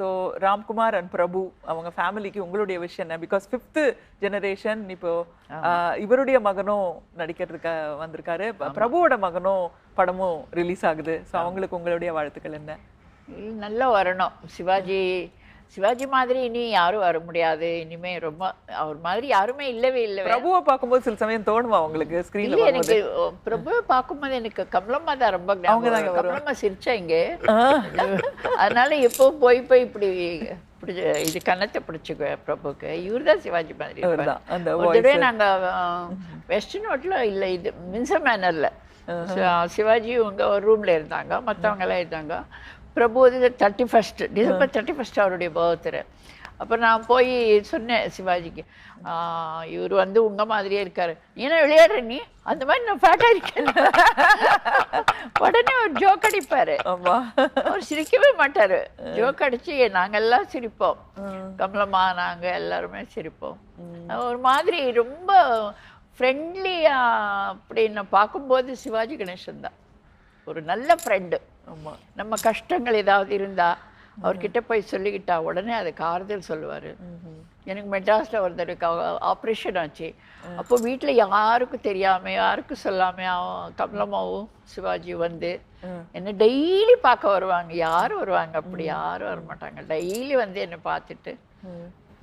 So Ramkumar and பிரபு அவங்க ஃபேமிலிக்கு உங்களுடைய விஷயம் என்ன? பிகாஸ் 5th ஜெனரேஷன் இப்போ இவருடைய மகனும் நடிக்கிறதுக்கு வந்திருக்காரு, பிரபுவோட மகனும் படமும் ரிலீஸ் ஆகுது. ஸோ அவங்களுக்கு உங்களுடைய வாழ்த்துக்கள் என்ன? நல்லா வரணும். சிவாஜி மாதிரி இனி யாரும் வர முடியாது. இனிமே ரொம்ப அவர் மாதிரி யாருமே இல்லவே இல்லை. பிரபுவை பார்க்கும்போது சில சமயம் தோணுமா உங்களுக்கு ஸ்கிரீன்ல? எனக்கு பிரபுவை பார்க்கும்போது எனக்கு கமலம்மா தான் ரொம்ப கமலம்மா சிரிச்சாங்க. அதனால எப்பவும் போய் இப்படி இது கன்னத்தை பிடிச்சுக்குவேன் பிரபுக்கு. இவர் தான் சிவாஜி மாதிரி. ஒரு நாங்க வெஸ்ட் நோட்ல இல்லை, இது மின்சர் மேனர்ல சிவாஜி உங்க ஒரு ரூம்ல இருந்தாங்க, மற்றவங்க எல்லாம் இருந்தாங்க. பிரபு வந்து 31 டிசம்பர் 31 அவருடைய பர்த்டே. அப்போ நான் போய் சொன்னேன் சிவாஜிக்கு, இவர் வந்து உங்க மாதிரியே இருக்காரு, ஏன்னா விளையாடுற நீ அந்த மாதிரி நான் ஃபேட்டா இருக்கேன். உடனே ஒரு ஜோக் அடிப்பாரு. அவர் சிரிக்கவே மாட்டாரு, ஜோக் அடிச்சு நாங்கெல்லாம் சிரிப்போம். கமலம்மா நாங்க எல்லாருமே சிரிப்போம். ஒரு மாதிரி ரொம்ப ஃப்ரெண்ட்லியா அப்படின்னு பார்க்கும்போது சிவாஜி கணேசன் தான் ஒரு நல்ல ஃப்ரெண்டு. நம்ம கஷ்டங்கள் ஏதாவது இருந்தா அவர்கிட்ட போய் சொல்லிக்கிட்டா உடனே அதுக்கு ஆறுதல் சொல்லுவார். எனக்கு மெட்ராஸில் ஒரு தடவை ஆப்ரேஷன் ஆச்சு. அப்போ வீட்டில் யாருக்கும் தெரியாமல் யாருக்கும் சொல்லாமல் கமலம்மாவும் சிவாஜி வந்து என்னை டெய்லி பார்க்க வருவாங்க. யாரும் வருவாங்க, அப்படி யாரும் வரமாட்டாங்க. டெய்லி வந்து என்னை பார்த்துட்டு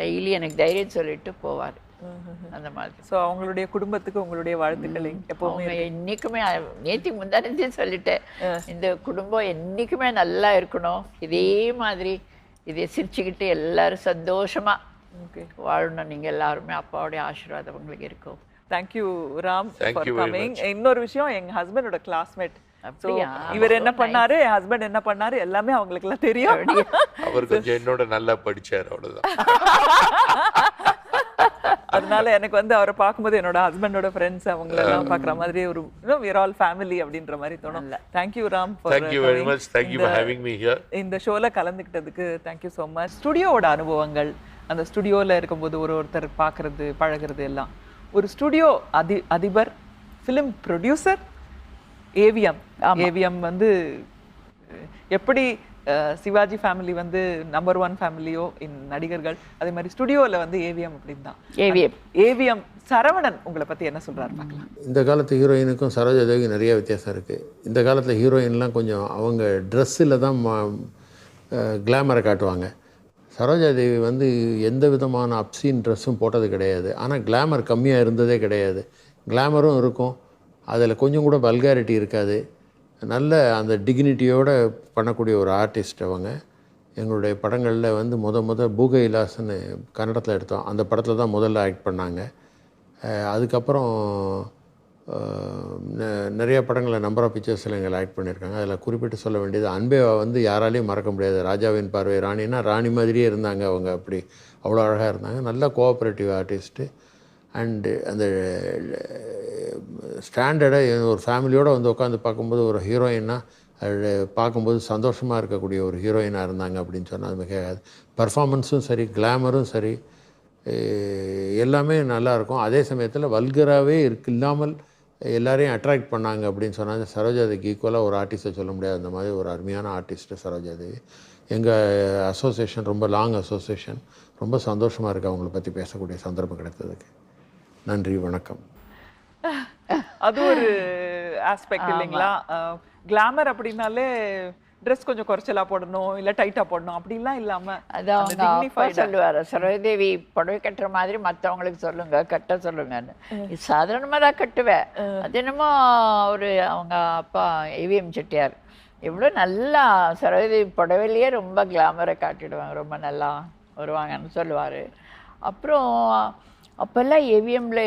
டெய்லி எனக்கு தைரியம் சொல்லிட்டு போவார். அந்த மாதிரி. ஸோ அவங்களுடைய குடும்பத்துக்கு உங்களுடைய வாழ்த்துக்களை எப்பவுமே. என்னைக்குமே நேற்று முந்தானே சொல்லிட்டேன், இந்த குடும்பம் என்னைக்குமே நல்லா இருக்கணும், இதே மாதிரி இதை சிரிச்சுக்கிட்டு எல்லாரும் சந்தோஷமா வாழணும். நீங்க எல்லாருமே அப்பாவுடைய ஆசீர்வாதம் உங்களுக்கு இருக்கும். Thank you Ram for coming. இன்னொரு விஷயம், எங்க ஹஸ்பண்டோட கிளாஸ்மேட். இவர் என்ன பண்ணாரு, என் ஹஸ்பண்ட் என்ன பண்ணாரு எல்லாமே அவங்களுக்கு எல்லாம் தெரியும். அவர் கொஞ்சம் என்னோட நல்லா படிச்சாரு, அவ்வளவுதான். அதனால எனக்கு வந்து அவரை பார்க்கும்போது என்னோட ஹஸ்பண்டோட ஃப்ரெண்ட்ஸ் அவங்களெல்லாம் பார்க்குற மாதிரி ஒரு we're all family அப்படின்ற மாதிரி தோணும். Thank you Ram for Thank you very much. Thank you for having me here. இந்த ஷோல கலந்துக்கிட்டதுக்கு தேங்க்யூ ஸோ மச். ஸ்டுடியோவோட அனுபவங்கள், அந்த ஸ்டுடியோவில் இருக்கும்போது ஒருத்தர் பார்க்கறது பழகிறது எல்லாம், ஒரு ஸ்டுடியோ அதிபர், ஃபிலிம் ப்ரொடியூசர், ஏவிஎம் வந்து எப்படி சிவாஜி ஃபேமிலி வந்து நம்பர் 1 ஃபேமிலியோ இன் நடிகர்கள், அதே மாதிரி ஸ்டுடியோவில் வந்து ஏவிஎம் அப்படின்னு தான். ஏவிஎம் சரவணன் உங்களை பற்றி என்ன சொல்கிறாரு பார்க்கலாம். இந்த காலத்து ஹீரோயினுக்கும் சரோஜா தேவிக்கு நிறைய வித்தியாசம் இருக்குது. இந்த காலத்தில் ஹீரோயின்லாம் கொஞ்சம் அவங்க ட்ரெஸ்ஸில் தான் கிளாமரை காட்டுவாங்க. சரோஜா தேவி வந்து எந்த விதமான அப்சீன் ட்ரெஸ்ஸும் போட்டது கிடையாது. ஆனால் கிளாமர் கம்மியாக இருந்ததே கிடையாது. கிளாமரும் இருக்கும், அதில் கொஞ்சம் கூட வல்காரிட்டி இருக்காது. நல்ல அந்த டிக்னிட்டியோடு பண்ணக்கூடிய ஒரு ஆர்டிஸ்ட் அவங்க. எங்களுடைய படங்களில் வந்து முத பூகை இலாஸ்ன்னு கன்னடத்தில் எடுத்தோம். அந்த படத்தில் தான் முதல்ல ஆக்ட் பண்ணாங்க. அதுக்கப்புறம் நிறைய படங்களில் நம்பர் ஆஃப் பிக்சர்ஸில் எங்களை ஆக்ட் பண்ணியிருக்காங்க. அதில் குறிப்பிட்டு சொல்ல வேண்டியது அன்பேவா வந்து யாராலையும் மறக்க முடியாது. ராஜாவின் பார்வை ராணின்னா ராணி மாதிரியே இருந்தாங்க அவங்க. அப்படி அவ்வளோ அழகாக இருந்தாங்க. நல்ல கோஆப்ரேட்டிவ் ஆர்டிஸ்ட்டு. அண்டு அந்த ஸ்டாண்டர்டாக ஒரு ஃபேமிலியோடு வந்து உட்காந்து பார்க்கும்போது ஒரு ஹீரோயின்னா அது பார்க்கும்போது சந்தோஷமாக இருக்கக்கூடிய ஒரு ஹீரோயினாக இருந்தாங்க அப்படின்னு சொன்னால் அது மிகாது. பர்ஃபார்மன்ஸும் சரி, கிளாமரும் சரி, எல்லாமே நல்லாயிருக்கும். அதே சமயத்தில் வல்கராகவே இல்லாமல் எல்லாரையும் அட்ராக்ட் பண்ணாங்க அப்படின்னு சொன்னாங்க. சரோஜாதேவிக்கு ஈக்குவலாக ஒரு ஆர்டிஸ்ட்டை சொல்ல முடியாது. அந்த மாதிரி ஒரு அருமையான ஆர்டிஸ்ட்டு சரோஜாதேவி. எங்கள் அசோசியேஷன் ரொம்ப லாங் அசோசியேஷன். ரொம்ப சந்தோஷமாக இருக்குது அவங்கள பற்றி பேசக்கூடிய சந்தர்ப்பம் கிடைத்ததுக்கு. நன்றி, வணக்கம். அது ஒரு ஆஸ்பெக்ட் இல்லைங்களா? கிளாமர் அப்படின்னாலே ட்ரெஸ் கொஞ்சம் குறைச்சலா போடணும், இல்லை டைட்டாக போடணும் அப்படிலாம் இல்லாமல். அதான் சொல்லுவார், சரோஜாதேவி புடவை கட்டுற மாதிரி மற்றவங்களுக்கு சொல்லுங்க, கட்ட சொல்லுங்கன்னு. இது சாதாரணமாக தான் கட்டுவேன். அது என்னமோ அவங்க அப்பா ஏவிஎம் செட்டியார் எவ்வளோ நல்லா சரோஜாதேவி புடவையிலேயே ரொம்ப கிளாமரை காட்டிடுவாங்க, ரொம்ப நல்லா வருவாங்கன்னு சொல்லுவார். அப்புறம் அப்போல்லாம் ஏவிஎம்ல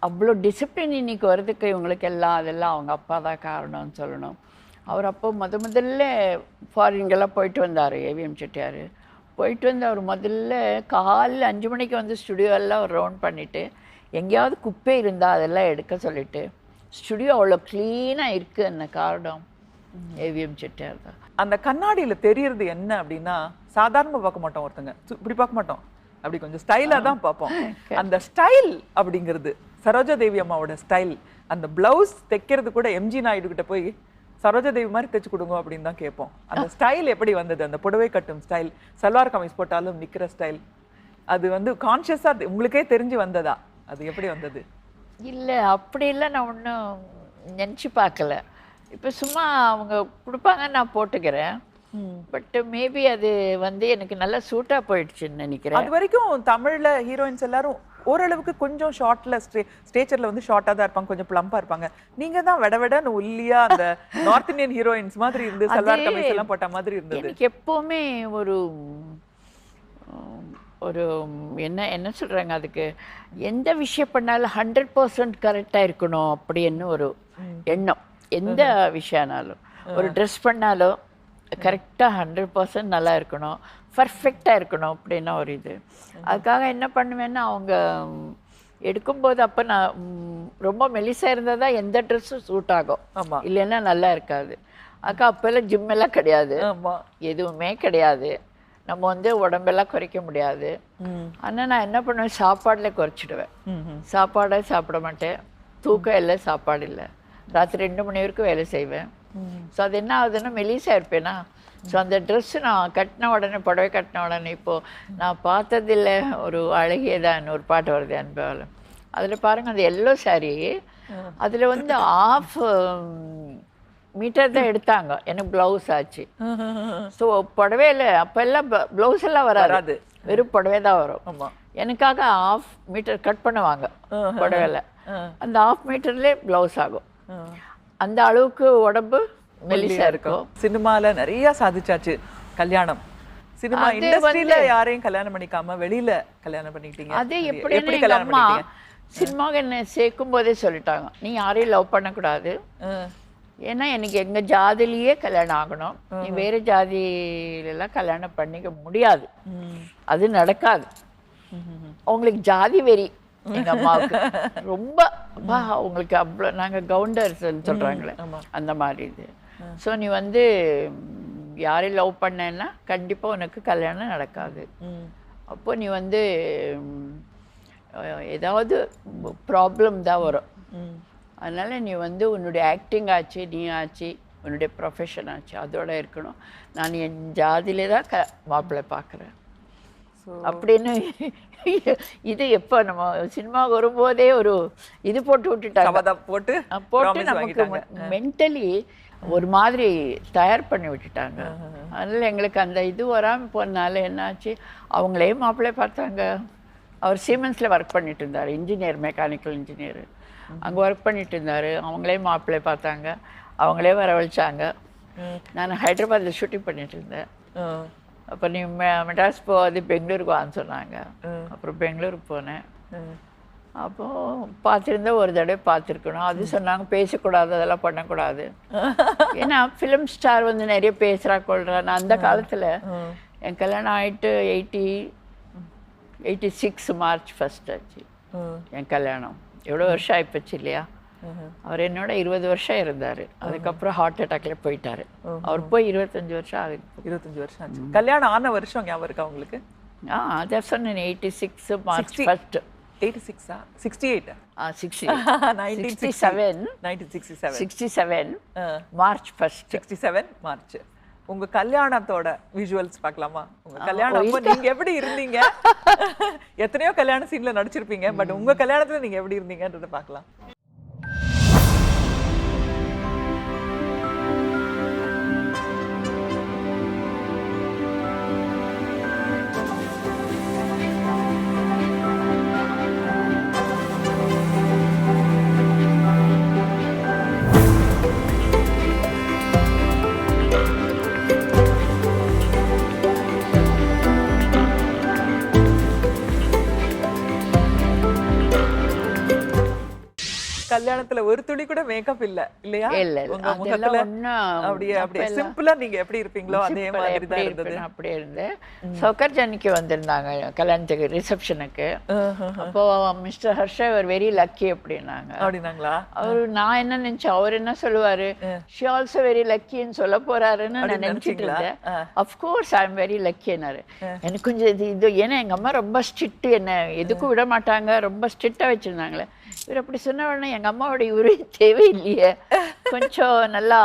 அவ்வளோ டிசிப்ளின் இன்னைக்கு வர்றதுக்கு இவங்களுக்கு எல்லாம் அதெல்லாம் அவங்க அப்பா தான் காரணம்னு சொல்லணும். அவர் அப்போ முதல்ல ஃபாரின்கெல்லாம் போயிட்டு வந்தார் ஏவிஎம் செட்டியார். போயிட்டு வந்து அவர் முதல்ல காலையில் 5 மணிக்கு வந்து ஸ்டுடியோவெல்லாம் ஒரு ரவுண்ட் பண்ணிவிட்டு எங்கேயாவது குப்பை இருந்தால் அதெல்லாம் எடுக்க சொல்லிவிட்டு ஸ்டுடியோ அவ்வளோ க்ளீனாக இருக்குன்னு காரணம் ஏவிஎம் செட்டியார் தான். அந்த கண்ணாடியில் தெரியறது என்ன அப்படின்னா, சாதாரணமாக பார்க்க மாட்டோம், ஒருத்தங்க இப்படி பார்க்க மாட்டோம், அப்படி கொஞ்சம் ஸ்டைலாக தான் பார்ப்போம். அந்த ஸ்டைல் அப்படிங்கிறது சரோஜாதேவி அம்மாவோட ஸ்டைல். அந்த பிளவுஸ் தைக்கிறது கூட எம்ஜி நாயுடு கிட்ட போய் சரோஜா தேவி மாதிரி தைச்சு கொடுங்க அப்படின்னு தான் கேட்போம். அந்த ஸ்டைல் எப்படி வந்தது? அந்த புடவை கட்டும் ஸ்டைல், சல்வார் கமீஸ் போட்டாலும் நிக்கிற ஸ்டைல், அது வந்து கான்ஷியஸா உங்களுக்கே தெரிஞ்சு வந்ததா? அது எப்படி வந்தது? இல்லை அப்படி இல்லை, நான் ஒன்றும் நினச்சி பார்க்கல. இப்போ சும்மா அவங்க கொடுப்பாங்க, நான் போட்டுக்கிறேன். பட் மேபி அது வந்து எனக்கு நல்லா சூட்டாக போயிடுச்சுன்னு நினைக்கிறேன். அது வரைக்கும் தமிழ்ல ஹீரோயின்ஸ் எல்லாரும் ஓரளவுக்கு கொஞ்சம் ஷார்ட்ல ஸ்டேச்சர்ல வந்து ஷார்ட்டா தான் இருப்பாங்க, கொஞ்சம் பிளம்பா இருப்பாங்க. நீங்க தான் வெடவெடன்னு ஒல்லியா அந்த நார்த் இந்தியன் ஹீரோயின்ஸ் மாதிரி இருந்து சல்வார் கமீஸ் எல்லாம் போட்ட மாதிரி இருந்தது. எனக்கு எப்பவுமே ஒரு ஒரு என்ன சொல்றாங்க, அதுக்கு எந்த விஷயம் பண்ணாலும் 100% கரெக்டாக இருக்கணும் அப்படின்னு ஒரு எண்ணம். எந்த விஷயம்னாலும் ஒரு ட்ரெஸ் பண்ணாலும் கரெக்டாக 100% நல்லா இருக்கணும், பர்ஃபெக்டாக இருக்கணும் அப்படின்னா ஒரு இது. அதுக்காக என்ன பண்ணுவேன்னா, அவங்க எடுக்கும்போது அப்போ நான் ரொம்ப மெலிசாக இருந்தால் தான் எந்த ட்ரெஸ்ஸும் சூட் ஆகும், இல்லைன்னா நல்லா இருக்காது. அக்கா அப்போல்லாம் ஜிம் எல்லாம் கிடையாது, எதுவுமே கிடையாது. நம்ம வந்து உடம்பெல்லாம் குறைக்க முடியாது. ஆனால் நான் என்ன பண்ணுவேன், சாப்பாடுல குறைச்சிடுவேன். சாப்பாடே சாப்பிட மாட்டேன், தூக்கம் இல்லை, சாப்பாடு இல்லை. ராத்திரி 2 மணி வரைக்கும் வேலை செய்வேன். ஸோ அது என்ன ஆகுதுன்னா மெலிசாக இருப்பேனா. ஸோ அந்த ட்ரெஸ்ஸு நான் கட்டின உடனே, புடவை கட்டின உடனே, இப்போது நான் பார்த்ததில்ல ஒரு அழகியதான் ஒரு பாட்டு வருது அன்பாலும், அதில் பாருங்கள் அந்த எல்லோ சாரீ, அதில் வந்து 1/2 மீட்டர் தான் எடுத்தாங்க, எனக்கு ப்ளவுஸ் ஆச்சு. ஸோ புடவையில் அப்போ எல்லாம் ப்ளவுஸ் எல்லாம் வராது, வெறும் புடவை தான் வரும். எனக்காக 1/2 மீட்டர் கட் பண்ணுவாங்க புடவையில், அந்த 1/2 மீட்டர்லேயே ப்ளவுஸ் ஆகும். அந்த அளவுக்கு உடம்பு மெலிசா இருக்கும். சினிமால நிறைய சாதிச்சாச்சு. கல்யாணம் சினிமா இண்டஸ்ட்ரியில யாரையும் கல்யாணம் பண்ணிக்காம வெளியில கல்யாணம் பண்ணிக்கிட்டீங்க. அது எப்படி எங்க அம்மா சினிமாவுக்கு என்ன சேர்க்கும் போதே சொல்லிட்டாங்க, நீ யாரையும் லவ் பண்ணக்கூடாது, ஏன்னா எனக்கு எங்க ஜாதிலேயே கல்யாணம் ஆகணும், நீ வேற ஜாதியிலெல்லாம் கல்யாணம் பண்ணிக்க முடியாது, அது நடக்காது. அவங்களுக்கு ஜாதி வெறி எங்க அம்மாவுக்கு ரொம்ப. உங்களுக்கு அவ்வளோ நாங்கள் கவுண்டர்ஸ் சொல்றாங்களே அந்த மாதிரி இது. ஸோ நீ வந்து யாரையும் லவ் பண்ணேன்னா கண்டிப்பாக உனக்கு கல்யாணம் நடக்காது. அப்போ நீ வந்து ஏதாவது ப்ராப்ளம் தான் வரும். அதனால் நீ வந்து உன்னுடைய ஆக்டிங் ஆச்சு, நீ ஆச்சு, உன்னுடைய ப்ரொஃபஷன் ஆச்சு, அதோட இருக்கணும். நான் என் ஜாதியிலே தான் மாப்பிள்ளை பார்க்குறேன் அப்படின்னு. இது எப்போ நம்ம சினிமா வரும்போதே ஒரு இது போட்டு விட்டுட்டாங்க, போட்டு நமக்கு மென்டலி ஒரு மாதிரி தயார் பண்ணி விட்டுட்டாங்க. அதனால் எங்களுக்கு அந்த இது வராமல் போனால என்னாச்சு, அவங்களே மாப்பிள்ளை பார்த்தாங்க. அவர் சீமென்ஸில் ஒர்க் பண்ணிட்டு இருந்தார், இன்ஜினியர், மெக்கானிக்கல் இன்ஜினியர். அங்கே ஒர்க் பண்ணிட்டு இருந்தார். அவங்களே மாப்பிள்ளை பார்த்தாங்க, அவங்களே வரவழைச்சாங்க. நான் ஹைதராபாத்தில் ஷூட்டிங் பண்ணிட்டு இருந்தேன். அப்போ நீ மெட்ராஸ் போகாது, பெங்களூருக்கு வான்னு சொன்னாங்க. அப்புறம் பெங்களூருக்கு போனேன். அப்போது பார்த்துருந்தா ஒரு தடவை பார்த்துருக்கணும். அது சொன்னாங்க பேசக்கூடாது, அதெல்லாம் பண்ணக்கூடாது. ஏன்னா ஃபிலிம் ஸ்டார் வந்து நிறைய பேசுகிறா கொள்கிறா. நான் அந்த காலத்தில் என் கல்யாணம் ஆகிட்டு 86 மார்ச் 1 ஆச்சு என் கல்யாணம். எவ்வளோ வருஷம் ஆகிப்போச்சு இல்லையா. அவர் என்னோட 20 வருஷம் இருந்தார். அதுக்கப்புறம் ஹார்ட் அட்டாக்ல போயிட்டாரு. அவர் போய் 25 வருஷம் ஆகுது. 25 வருஷம் ஆச்சு. கல்யாணம் ஆன வருஷம் ஞாபகம் இருக்கா உங்களுக்கு? அதான் சொன்னேன், 86 மார்ச் 1. 86 68 1967 மார்ச் 1. 67 மார்ச். உங்க கல்யாணத்தோட விஷுவல்ஸ் பார்க்கலாமா? உங்க கல்யாணம் அப்போ நீங்க எப்படி இருந்தீங்க? எத்தனையோ கல்யாண சீன்ல நடிச்சிருப்பீங்க, பட் உங்க கல்யாணத்துல நீங்க எப்படி இருந்தீங்கன்றத பார்க்கலாம். கல்யாணத்துல ஒரு துளி கூட மேக்கப் இல்ல இல்லையா? உங்க முகத்துல அப்படியே சிம்பிளா நீங்க எப்படி இருப்பீங்களோ அதே மாதிரி தான் இருந்தது. அப்படியே இருந்தேன். சௌகர்ஜானிக்கு வந்திருந்தாங்க கல்யாணத்துக்கு, ரிசப்ஷனுக்கு. அப்போ mister Harsha were very lucky அப்படின்னாங்களா? அவரு நான் என்ன நினைச்சேன், அவர் என்ன சொல்லுவாரு, ஷி ஆல்சோ வெரி லக்கின்னு சொல்ல போறாருன்னு நான் நினைச்சிட்டு இருந்தேன். அஃப்கோர்ஸ் ஐ எம் வெரி லக்கின்னாரு. எனக்கு கொஞ்சம் இது ஏன்னா எங்க அம்மா ரொம்ப ஸ்ட்ரிக்ட், என்ன எதுக்கும் விட மாட்டாங்க, ரொம்ப ஸ்ட்ரிக்டா வச்சிருந்தாங்களே. இவர் அப்படி சொன்ன உடனே எங்கள் அம்மாவோட இவரே தேவையில்லையே, கொஞ்சம் நல்லா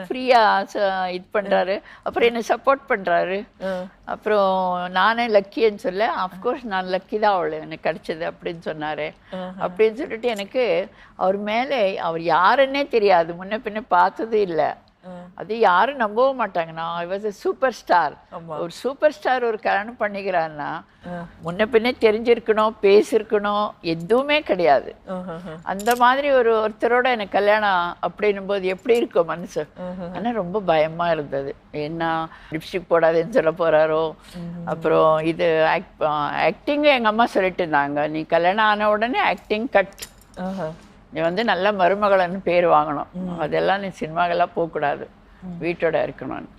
ஃப்ரீயாக இது பண்ணுறாரு, அப்புறம் என்னை சப்போர்ட் பண்ணுறாரு. அப்புறம் நானே லக்கின்னு சொல்ல, அஃப்கோர்ஸ் நான் லக்கி தான் அவள் எனக்கு கிடைச்சது அப்படின்னு சொன்னார். அப்படின்னு சொல்லிட்டு எனக்கு அவர் மேலே, அவர் யாருன்னே தெரியாது, முன்ன பின்ன பார்த்ததே இல்லை. அது யாரும் நம்பவும் மாட்டாங்க. நான் I was a super star. ஒரு சூப்பர் ஸ்டார் ஒரு கல்யாணம் பண்ணிக்கிறான்னா முன்ன பின்னே தெரிஞ்சிருக்கணும், பேசியிருக்கணும், எதுவுமே கிடையாது. அந்த மாதிரி ஒருத்தரோட எனக்கு கல்யாணம் அப்படின்னும் போது எப்படி இருக்கும் மனசு? ஆனால் ரொம்ப பயமா இருந்தது. என்ன லிப்ஸ்டிக் போடாதுன்னு சொல்ல போறாரோ. அப்புறம் இது ஆக்டிங் எங்க அம்மா சொல்லிட்டு இருந்தாங்க, நீ கல்யாணம் ஆன உடனே ஆக்டிங் கட், நீ வந்து நல்ல மருமகளன்னு பேர் வாங்கணும், அதெல்லாம் நீ சினிமாக்கெல்லாம் போகக்கூடாது, வீட்டோட இருக்கணும்னு.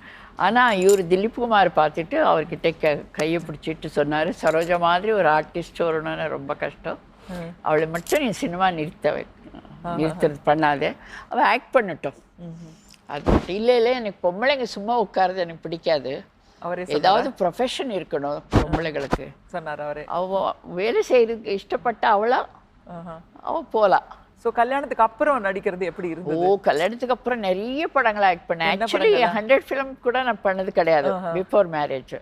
ஆனால் இவர் திலீப் குமார் பார்த்துட்டு அவர்கிட்ட கையை பிடிச்சிட்டு சொன்னார், சரோஜா மாதிரி ஒரு ஆர்டிஸ்ட் வரணும்னு ரொம்ப கஷ்டம், அவளை மட்டும் நீ சினிமா நிறுத்துறது பண்ணாதே, அவள் ஆக்ட் பண்ணட்டும். அது மட்டும் இல்லை, எனக்கு பொம்பளைங்க சும்மா உட்காருது எனக்கு பிடிக்காது, ஏதாவது ப்ரொஃபஷன் இருக்கணும் பொம்பளைங்களுக்கு சொன்னார் அவரு. அவ வேலை செய்யறதுக்கு இஷ்டப்பட்ட அவளா அவ போகலாம். ஸோ கல்யாணத்துக்கு அப்புறம் நடிக்கிறது எப்படி இருந்தது? ஓ, கல்யாணத்துக்கு அப்புறம் நிறைய படங்களை ஆக்ட் பண்ணேன். ஆக்சுவலி 100 ஃபிலிம் கூட நான் பண்ணது கிடையாது பிஃபோர் மேரேஜ்.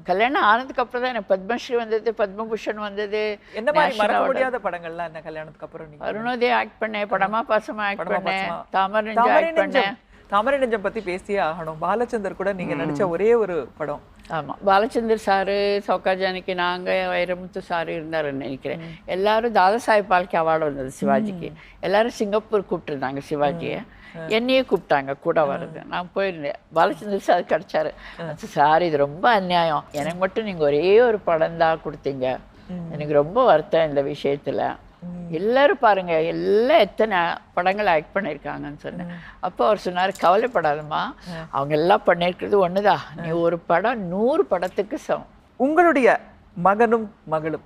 கல்யாணம் ஆனதுக்கு அப்புறம் தான் எனக்கு பத்மஸ்ரீ வந்தது, பத்மபூஷன் வந்தது. என்ன மாதிரி மறக்க முடியாத படங்கள்லாம் என்ன கல்யாணத்துக்கு அப்புறம்? அருணோதயம் ஆக்ட் பண்ணேன், படமா பாசமா ஆக்ட் பண்ணேன், தாமரை நெஞ்சம் ஆக்ட் பண்ணேன். தாமரை நெஞ்சம் பத்தி பேசியே ஆகணும். பாலச்சந்தர் கூட நீங்க நடிச்ச ஒரே ஒரு படம். ஆமாம், பாலச்சந்தர் சாரு, சௌகா ஜானகி, நாங்கள், வைரமுத்து சாரு இருந்தாருன்னு நினைக்கிறேன். எல்லாரும் தாதா சாஹேப் பால்கே அவார்டு வந்தது சிவாஜிக்கு. எல்லாரும் சிங்கப்பூர் கூப்பிட்டுருந்தாங்க சிவாஜியை, என்னையே கூப்பிட்டாங்க கூட வருது. நான் போயிருந்தேன். பாலச்சந்தர் சார் கிடைச்சாரு. சார் இது ரொம்ப அநியாயம், எனக்கு மட்டும் நீங்கள் ஒரே ஒரு படம் தான் கொடுத்தீங்க, எனக்கு ரொம்ப வருத்தம் இந்த விஷயத்தில். எல்லாரும் பாருங்க, எல்லாம் எத்தனை படங்கள் ஆக்ட் பண்ணியிருக்காங்கன்னு சொன்னேன். அப்போ அவர் சொன்னார், கவலைப்படாதம்மா, அவங்க எல்லாம் பண்ணியிருக்கிறது ஒண்ணுதான், நீ ஒரு படம் 100 படத்துக்கு சமம். உங்களுடைய மகனும் மகளும்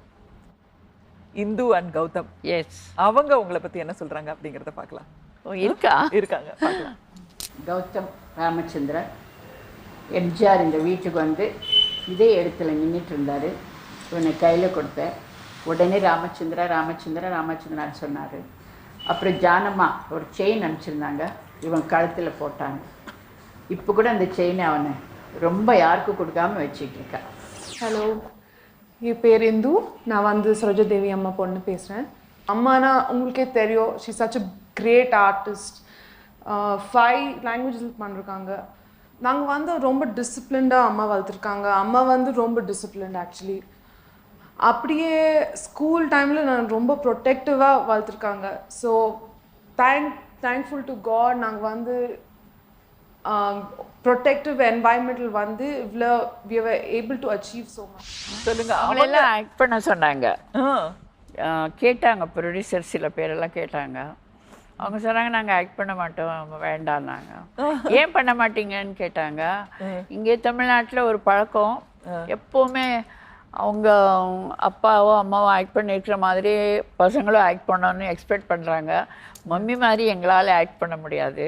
இந்து அண்ட் கௌதம், எஸ், அவங்க உங்களை பத்தி என்ன சொல்றாங்க அப்படிங்கிறத பார்க்கலாம். இருக்காங்க பார்க்கலாம். கௌதம் ராமச்சந்திரன் எம்ஜிஆர் இந்த வீட்டுக்கு வந்து இதே இடத்துல நின்றுட்டு இருந்தாரு. இவனை கையில் கொடுத்தேன். உடனே ராமச்சந்திரன் சொன்னார். அப்புறம் ஜானம்மா ஒரு செயின் அனுப்பிச்சிருந்தாங்க, இவன் கழுத்தில் போட்டாங்க. இப்போ கூட அந்த செயினை அவனை ரொம்ப யாருக்கும் கொடுக்காம வச்சுட்டு இருக்கான். ஹலோ, என் பேர் இந்து, நான் வந்து சரோஜா தேவி அம்மா பொண்ணு பேசுகிறேன். அம்மானா உங்களுக்கே தெரியும், she such a great artist. 5 languages பண்ணிருக்காங்க. நாங்கள் வந்து ரொம்ப டிசிப்ளின்டாக அம்மா வளர்த்துருக்காங்க. அம்மா வந்து ரொம்ப டிசிப்ளின்ட் ஆக்சுவலி. அப்படியே ஸ்கூல் டைமில் நான் ரொம்ப ப்ரொடெக்டிவாக வளர்த்துருக்காங்க. ஸோ தேங்க்ஃபுல் டு காட், நாங்கள் வந்து ப்ரொடெக்டிவ் என்வாயன்மெண்டல் வந்து இவ்வளோ we were able to achieve so much. சொல்லுங்க. அவங்களெல்லாம் ஆக்ட் பண்ண சொன்னாங்க, கேட்டாங்க ப்ரொடியூசர், சில பேரெல்லாம் கேட்டாங்க. அவங்க சொன்னாங்க, நாங்கள் ஆக்ட் பண்ண மாட்டோம், வேண்டான்னாங்க. ஏன் பண்ண மாட்டீங்கன்னு கேட்டாங்க. இங்கே தமிழ்நாட்டில் ஒரு பழக்கம், எப்போவுமே அவங்க அப்பாவோ அம்மாவோ ஆக்ட் பண்ணியிருக்கிற மாதிரி பசங்களும் ஆக்ட் பண்ணணும்னு எக்ஸ்பெக்ட் பண்ணுறாங்க. மம்மி மாதிரி எங்களால் ஆக்ட் பண்ண முடியாது.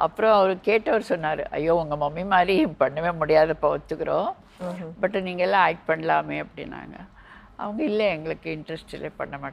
அப்புறம் அவர் கேட்டவர் சொன்னார், ஐயோ உங்கள் மம்மி மாதிரி பண்ணவே முடியாதப்போ ஒத்துக்கிறோம், பட் நீங்கள் எல்லாம் ஆக்ட் பண்ணலாமே அப்படின்னாங்க. அவங்க இல்லை, எங்களுக்கு இன்ட்ரெஸ்ட் இல்லை, பண்ண மாட்டோம்.